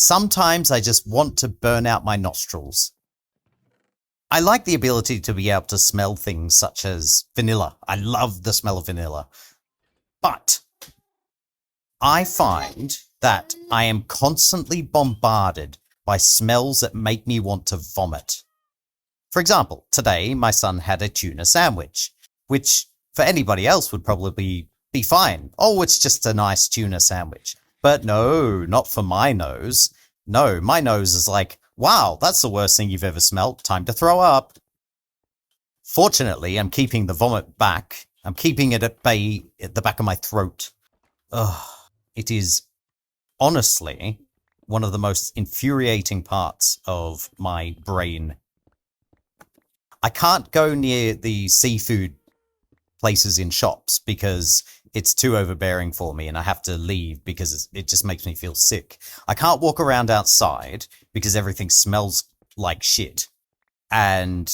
Sometimes I just want to burn out my nostrils. I like the ability to be able to smell things such as vanilla. I love the smell of vanilla. But I find that I am constantly bombarded by smells that make me want to vomit. For example, today my son had a tuna sandwich, which for anybody else would probably be fine. Oh, it's just a nice tuna sandwich. But no, not for my nose. No, my nose is like, wow, that's the worst thing you've ever smelled. Time to throw up. Fortunately, I'm keeping the vomit back. I'm keeping it at bay at the back of my throat. Ugh, it is honestly one of the most infuriating parts of my brain. I can't go near the seafood places in shops because it's too overbearing for me and I have to leave because it just makes me feel sick. I can't walk around outside because everything smells like shit. And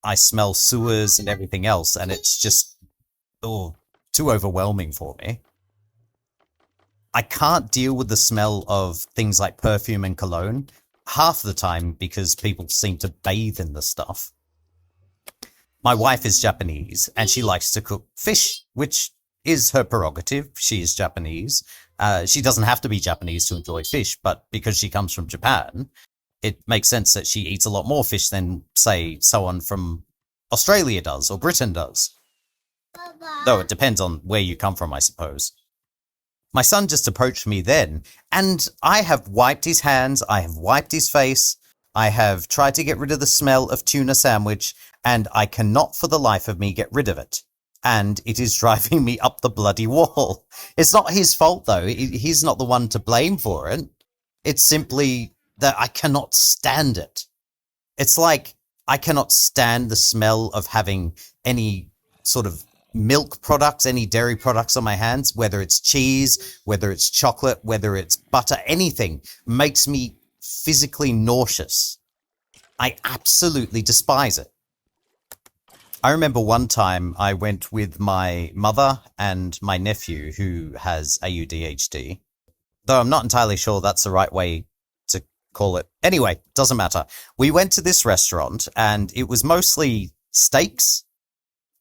I smell sewers and everything else, and it's just too overwhelming for me. I can't deal with the smell of things like perfume and cologne half the time because people seem to bathe in the stuff. My wife is Japanese and she likes to cook fish, which is her prerogative. She is Japanese. She doesn't have to be Japanese to enjoy fish, but because she comes from Japan, it makes sense that she eats a lot more fish than, say, someone from Australia does or Britain does. Though it depends on where you come from, I suppose. My son just approached me then, and I have wiped his hands, I have wiped his face, I have tried to get rid of the smell of tuna sandwich, and I cannot for the life of me get rid of it. And it is driving me up the bloody wall. It's not his fault, though. He's not the one to blame for it. It's simply that I cannot stand it. It's like I cannot stand the smell of having any sort of milk products, any dairy products on my hands, whether it's cheese, whether it's chocolate, whether it's butter, anything makes me physically nauseous. I absolutely despise it. I remember one time I went with my mother and my nephew who has ADHD, though I'm not entirely sure that's the right way to call it. Anyway, doesn't matter. We went to this restaurant and it was mostly steaks.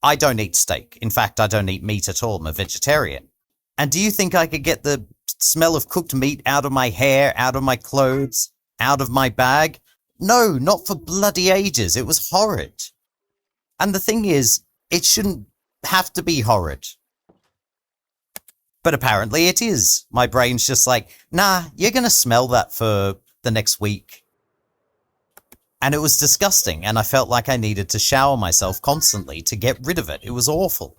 I don't eat steak. In fact, I don't eat meat at all. I'm a vegetarian. And do you think I could get the smell of cooked meat out of my hair, out of my clothes, out of my bag? No, not for bloody ages. It was horrid. And the thing is, it shouldn't have to be horrid. But apparently it is. My brain's just like, nah, you're going to smell that for the next week. And it was disgusting, and I felt like I needed to shower myself constantly to get rid of it. It was awful.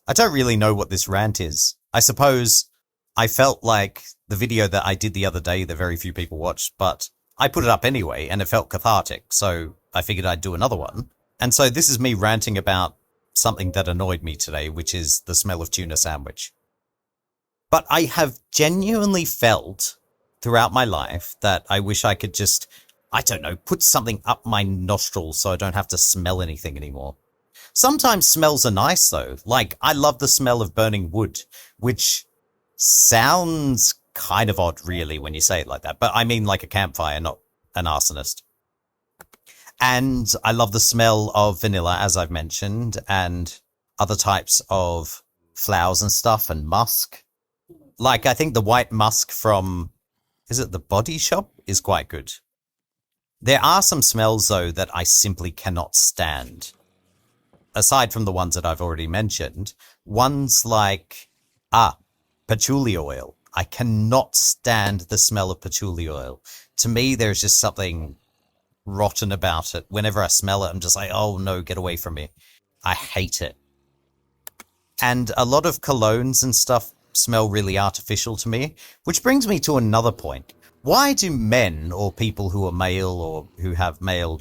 I don't really know what this rant is. I suppose I felt like the video that I did the other day that very few people watched, but I put it up anyway, and it felt cathartic, so I figured I'd do another one. And so this is me ranting about something that annoyed me today, which is the smell of tuna sandwich. But I have genuinely felt throughout my life that I wish I could just, I don't know, put something up my nostrils so I don't have to smell anything anymore. Sometimes smells are nice though. Like, I love the smell of burning wood, which sounds kind of odd really when you say it like that. But I mean like a campfire, not an arsonist. And I love the smell of vanilla, as I've mentioned, and other types of flowers and stuff, and musk. Like, I think the white musk from, is it the Body Shop, is quite good. There are some smells, though, that I simply cannot stand. Aside from the ones that I've already mentioned, ones like, patchouli oil. I cannot stand the smell of patchouli oil. To me, there's just something rotten about it. Whenever I smell it, I'm just like, oh no, get away from me. I hate it. And a lot of colognes and stuff smell really artificial to me, which brings me to another point. Why do men, or people who are male or who have male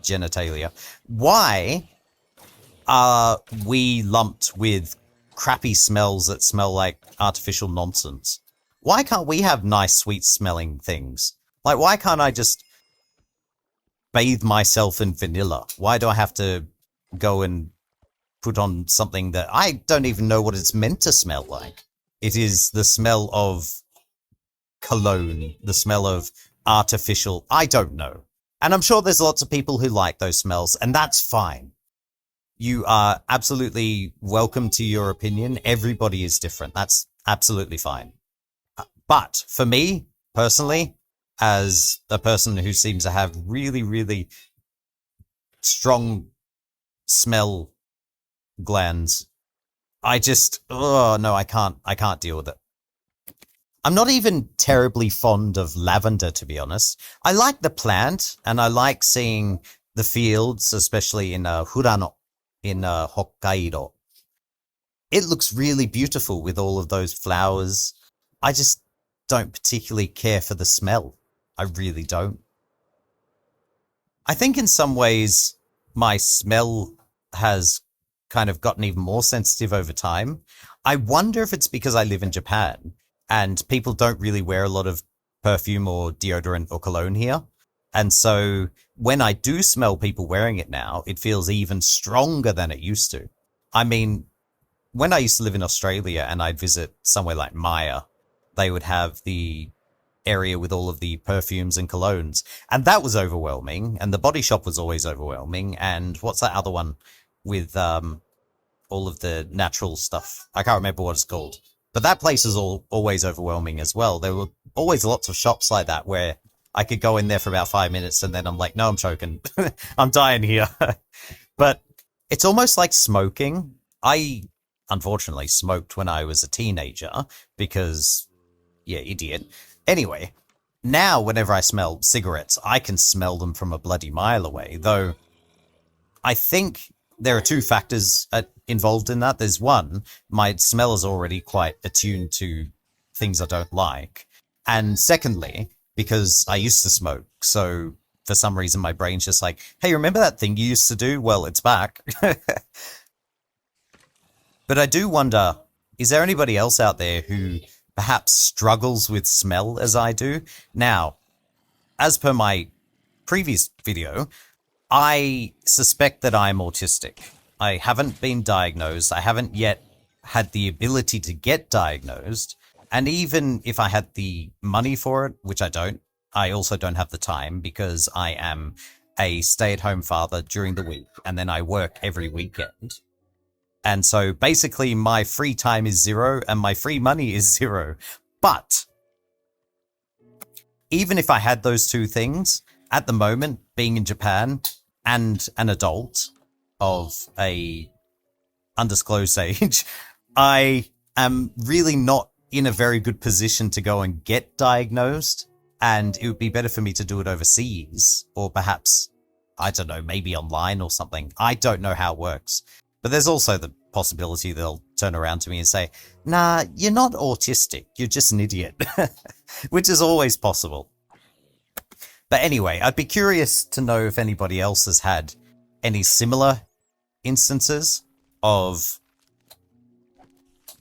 genitalia, why are we lumped with crappy smells that smell like artificial nonsense? Why can't we have nice, sweet smelling things? Like, why can't I just bathe myself in vanilla? Why do I have to go and put on something that I don't even know what it's meant to smell like? It is the smell of cologne, the smell of artificial, I don't know. And I'm sure there's lots of people who like those smells, and that's fine. You are absolutely welcome to your opinion. Everybody is different. That's absolutely fine. But for me, personally, as a person who seems to have really, really strong smell glands, oh no, I can't deal with it. I'm not even terribly fond of lavender, to be honest. I like the plant, and I like seeing the fields, especially in Furano, in Hokkaido. It looks really beautiful with all of those flowers. I just don't particularly care for the smell. I really don't. I think in some ways my smell has kind of gotten even more sensitive over time. I wonder if it's because I live in Japan and people don't really wear a lot of perfume or deodorant or cologne here. And so when I do smell people wearing it now, it feels even stronger than it used to. I mean, when I used to live in Australia and I'd visit somewhere like Maya, they would have the area with all of the perfumes and colognes, and that was overwhelming. And the Body Shop was always overwhelming. And what's that other one with all of the natural stuff? I can't remember what it's called, but that place is always overwhelming as well. There were always lots of shops like that where I could go in there for about 5 minutes and then I'm like, no, I'm choking. I'm dying here. But it's almost like smoking. I unfortunately smoked when I was a teenager because, yeah, idiot. Anyway, now whenever I smell cigarettes, I can smell them from a bloody mile away, though I think there are two factors involved in that. There's one, my smell is already quite attuned to things I don't like. And secondly, because I used to smoke, so for some reason my brain's just like, hey, remember that thing you used to do? Well, it's back. But I do wonder, is there anybody else out there who perhaps struggles with smell as I do? Now, as per my previous video, I suspect that I'm autistic. I haven't been diagnosed. I haven't yet had the ability to get diagnosed. And even if I had the money for it, which I don't, I also don't have the time because I am a stay-at-home father during the week and then I work every weekend. And so basically my free time is 0 and my free money is 0. But even if I had those two things, at the moment, being in Japan and an adult of a undisclosed age, I am really not in a very good position to go and get diagnosed. And it would be better for me to do it overseas or perhaps, I don't know, maybe online or something. I don't know how it works. But there's also the possibility they'll turn around to me and say, nah, you're not autistic, you're just an idiot, which is always possible. But anyway, I'd be curious to know if anybody else has had any similar instances of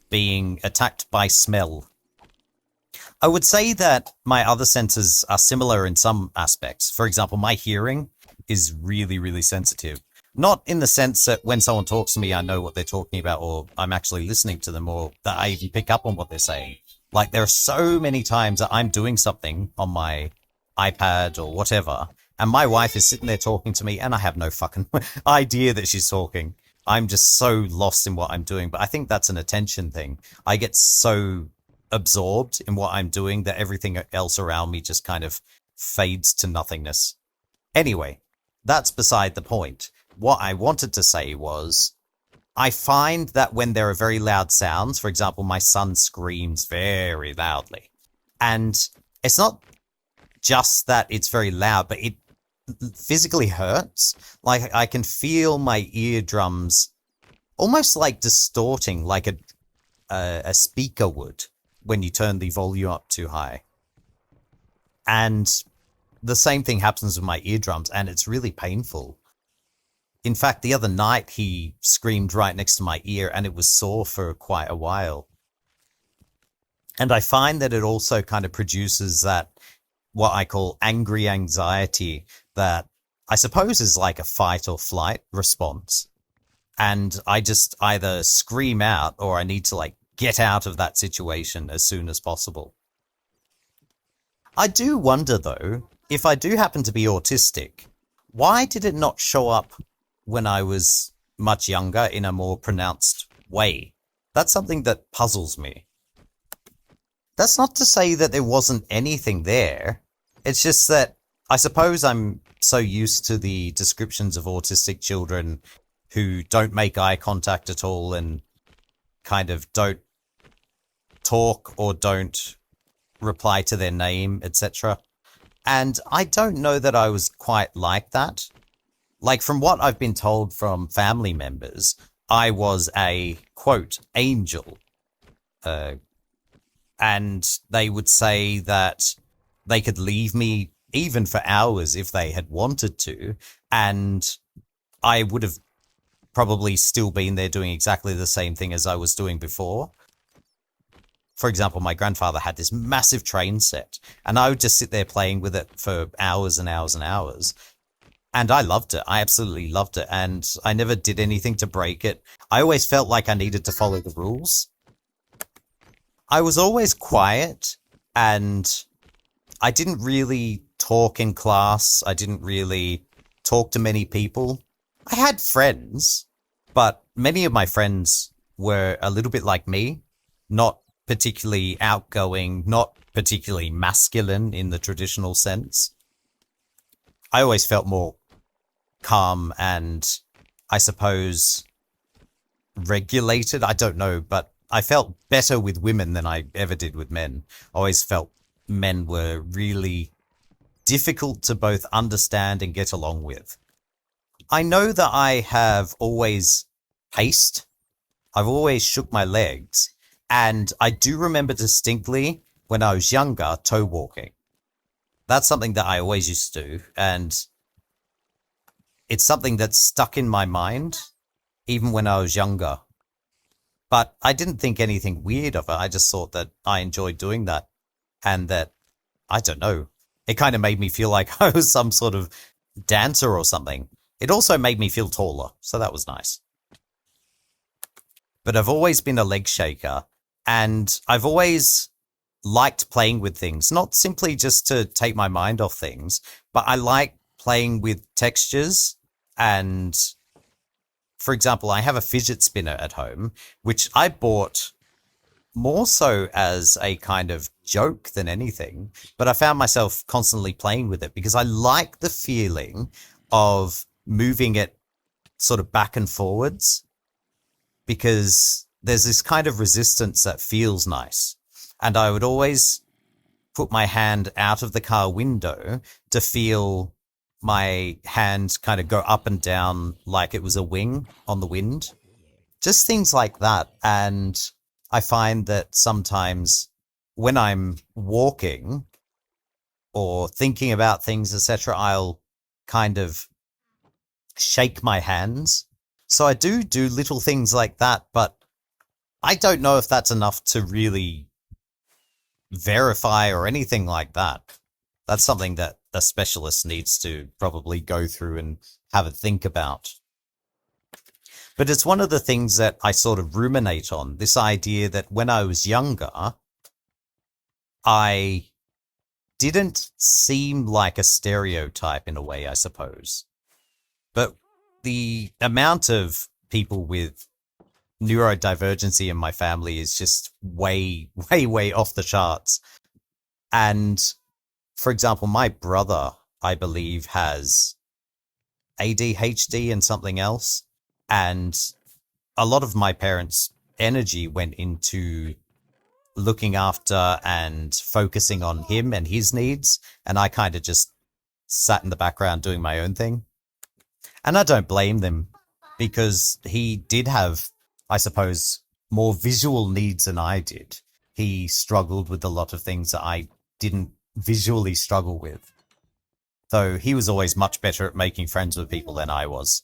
being attacked by smell. I would say that my other senses are similar in some aspects. For example, my hearing is really, really sensitive. Not in the sense that when someone talks to me, I know what they're talking about, or I'm actually listening to them, or that I even pick up on what they're saying. Like, there are so many times that I'm doing something on my iPad or whatever, and my wife is sitting there talking to me, and I have no fucking idea that she's talking. I'm just so lost in what I'm doing, but I think that's an attention thing. I get so absorbed in what I'm doing that everything else around me just kind of fades to nothingness. Anyway, that's beside the point. What I wanted to say was, I find that when there are very loud sounds, for example, my son screams very loudly, and it's not just that it's very loud, but it physically hurts. Like, I can feel my eardrums almost like distorting, like a speaker would when you turn the volume up too high. And the same thing happens with my eardrums, and it's really painful. In fact, the other night he screamed right next to my ear and it was sore for quite a while. And I find that it also kind of produces that, what I call angry anxiety, that I suppose is like a fight or flight response. And I just either scream out or I need to like get out of that situation as soon as possible. I do wonder though, if I do happen to be autistic, why did it not show up when I was much younger in a more pronounced way? That's something that puzzles me. That's not to say that there wasn't anything there. It's just that I suppose I'm so used to the descriptions of autistic children who don't make eye contact at all and kind of don't talk or don't reply to their name, etc. And I don't know that I was quite like that. Like, from what I've been told from family members, I was a, quote, angel. Uh, and they would say that they could leave me even for hours if they had wanted to, and I would have probably still been there doing exactly the same thing as I was doing before. For example, my grandfather had this massive train set, and I would just sit there playing with it for hours and hours and hours. And I loved it. I absolutely loved it. And I never did anything to break it. I always felt like I needed to follow the rules. I was always quiet, and I didn't really talk in class. I didn't really talk to many people. I had friends, but many of my friends were a little bit like me, not particularly outgoing, not particularly masculine in the traditional sense. I always felt more calm and, I suppose, regulated. I don't know, but I felt better with women than I ever did with men. I always felt men were really difficult to both understand and get along with. I know that I have always paced. I've always shook my legs. And I do remember distinctly when I was younger, toe walking. That's something that I always used to do. And it's something that's stuck in my mind, even when I was younger. But I didn't think anything weird of it. I just thought that I enjoyed doing that. And that, I don't know, it kind of made me feel like I was some sort of dancer or something. It also made me feel taller, so that was nice. But I've always been a leg shaker, and I've always liked playing with things, not simply just to take my mind off things, but I like playing with textures. And, for example, I have a fidget spinner at home, which I bought more so as a kind of joke than anything, but I found myself constantly playing with it because I like the feeling of moving it sort of back and forwards, because there's this kind of resistance that feels nice. And I would always put my hand out of the car window to feel my hand kind of go up and down like it was a wing on the wind. Just things like that. And I find that sometimes when I'm walking or thinking about things, etc., I'll kind of shake my hands. So I do little things like that, but I don't know if that's enough to really verify or anything like that. That's something that a specialist needs to probably go through and have a think about. But it's one of the things that I sort of ruminate on, this idea that when I was younger, I didn't seem like a stereotype in a way, I suppose. But the amount of people with neurodivergency in my family is just way, way, way off the charts. And, for example, my brother, I believe, has ADHD and something else. And a lot of my parents' energy went into looking after and focusing on him and his needs. And I kind of just sat in the background doing my own thing. And I don't blame them, because he did have, I suppose, more visual needs than I did. He struggled with a lot of things that I didn't visually struggle with. Though he was always much better at making friends with people than I was.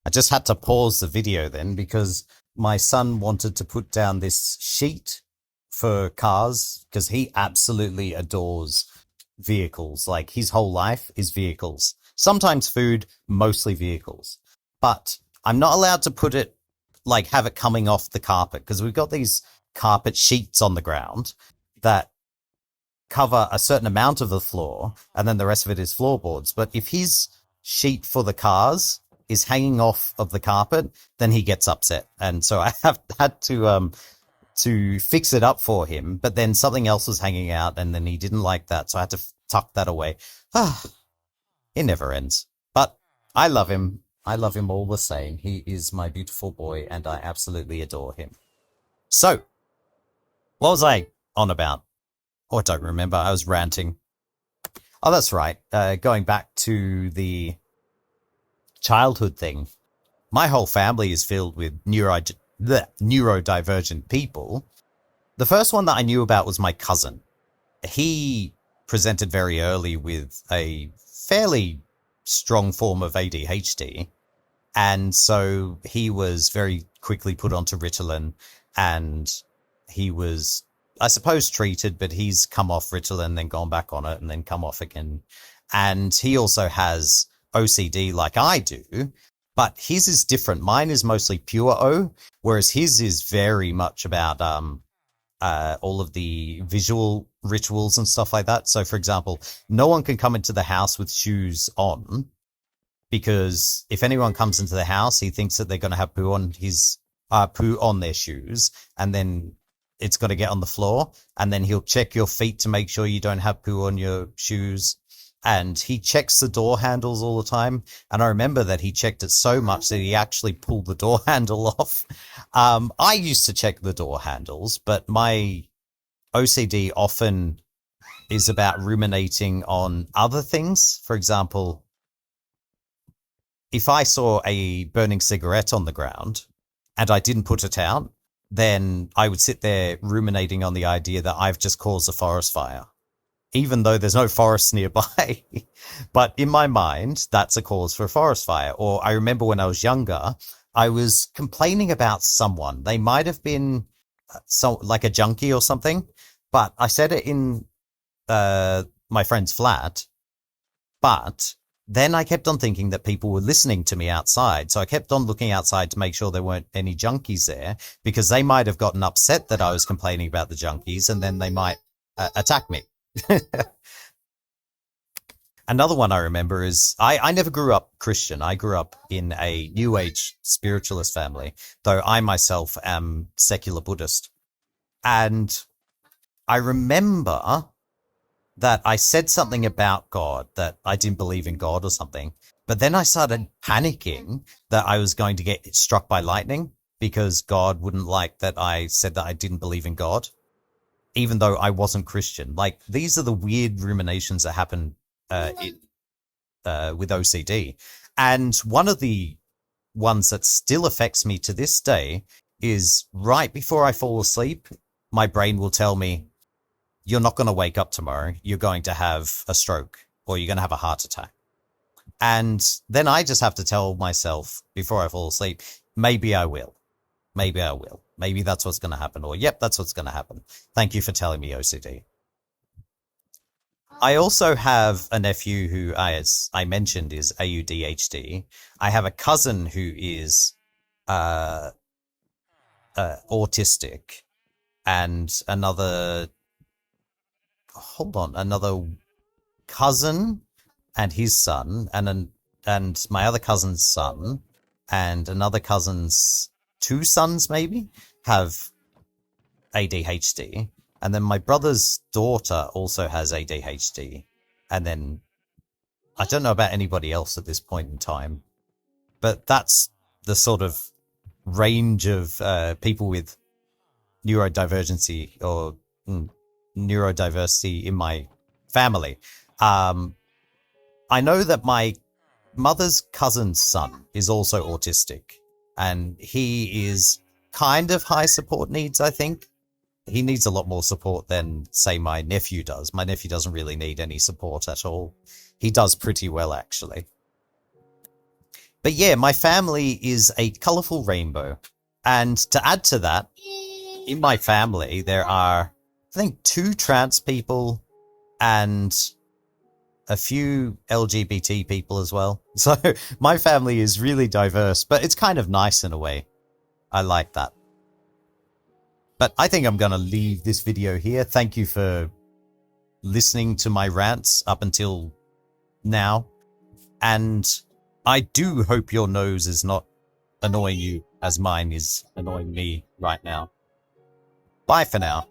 I just had to pause the video then because my son wanted to put down this sheet for cars, because he absolutely adores vehicles. Like, his whole life is vehicles. Sometimes food, mostly vehicles. But I'm not allowed to put it, like, have it coming off the carpet, because we've got these carpet sheets on the ground that cover a certain amount of the floor, and then the rest of it is floorboards. But if his sheet for the cars is hanging off of the carpet, then he gets upset. And so I have had to fix it up for him, but then something else was hanging out, and then he didn't like that, so I had to tuck that away. It never ends. But I love him. I love him all the same. He is my beautiful boy, and I absolutely adore him. So, what was I on about? Oh, I don't remember. I was ranting. Oh, that's right. Going back to the childhood thing. My whole family is filled with neurodivergent people. The first one that I knew about was my cousin. He presented very early with a fairly strong form of ADHD. And so he was very quickly put onto Ritalin, and he was, I suppose, treated, but he's come off Ritalin, then gone back on it, and then come off again. And he also has OCD like I do, but his is different. Mine is mostly pure O, whereas his is very much about all of the visual rituals and stuff like that. So, for example, no one can come into the house with shoes on, because if anyone comes into the house, he thinks that they're going to have poo on their shoes, and then it's got to get on the floor, and then he'll check your feet to make sure you don't have poo on your shoes. And he checks the door handles all the time. And I remember that he checked it so much that he actually pulled the door handle off. I used to check the door handles, but my OCD often is about ruminating on other things. For example, if I saw a burning cigarette on the ground and I didn't put it out, then I would sit there ruminating on the idea that I've just caused a forest fire, even though there's no forests nearby. But in my mind, that's a cause for a forest fire. Or I remember when I was younger, I was complaining about someone. They might have been like a junkie or something, but I said it in my friend's flat. But then I kept on thinking that people were listening to me outside. So I kept on looking outside to make sure there weren't any junkies there, because they might have gotten upset that I was complaining about the junkies, and then they might attack me. Another one I remember is I never grew up Christian. I grew up in a New Age spiritualist family, though I myself am secular Buddhist. And I remember that I said something about God, that I didn't believe in God or something. But then I started panicking that I was going to get struck by lightning, because God wouldn't like that I said that I didn't believe in God, even though I wasn't Christian. Like, these are the weird ruminations that happen with OCD. And one of the ones that still affects me to this day is right before I fall asleep, my brain will tell me, you're not going to wake up tomorrow. You're going to have a stroke, or you're going to have a heart attack. And then I just have to tell myself before I fall asleep, maybe I will. Maybe I will. Maybe that's what's going to happen. Or, yep, that's what's going to happen. Thank you for telling me, OCD. I also have a nephew who, as I mentioned, is AUDHD. I have a cousin who is autistic, and another cousin and his son, and my other cousin's son, and another cousin's two sons maybe have ADHD. And then my brother's daughter also has ADHD. And then I don't know about anybody else at this point in time, but that's the sort of range of people with neurodivergency or neurodiversity in my family. I know that my mother's cousin's son is also autistic, and he is kind of high support needs, I think. He needs a lot more support than, say, my nephew does. My nephew doesn't really need any support at all. He does pretty well, actually. But yeah, my family is a colourful rainbow. And to add to that, in my family, there are, I think, 2 trans people and a few LGBT people as well. So my family is really diverse, but it's kind of nice in a way. I like that. But I think I'm going to leave this video here. Thank you for watching. And I will see you in the next video. Bye. listening to my rants up until now. And I do hope your nose is not annoying you as mine is annoying me right now. Bye for now.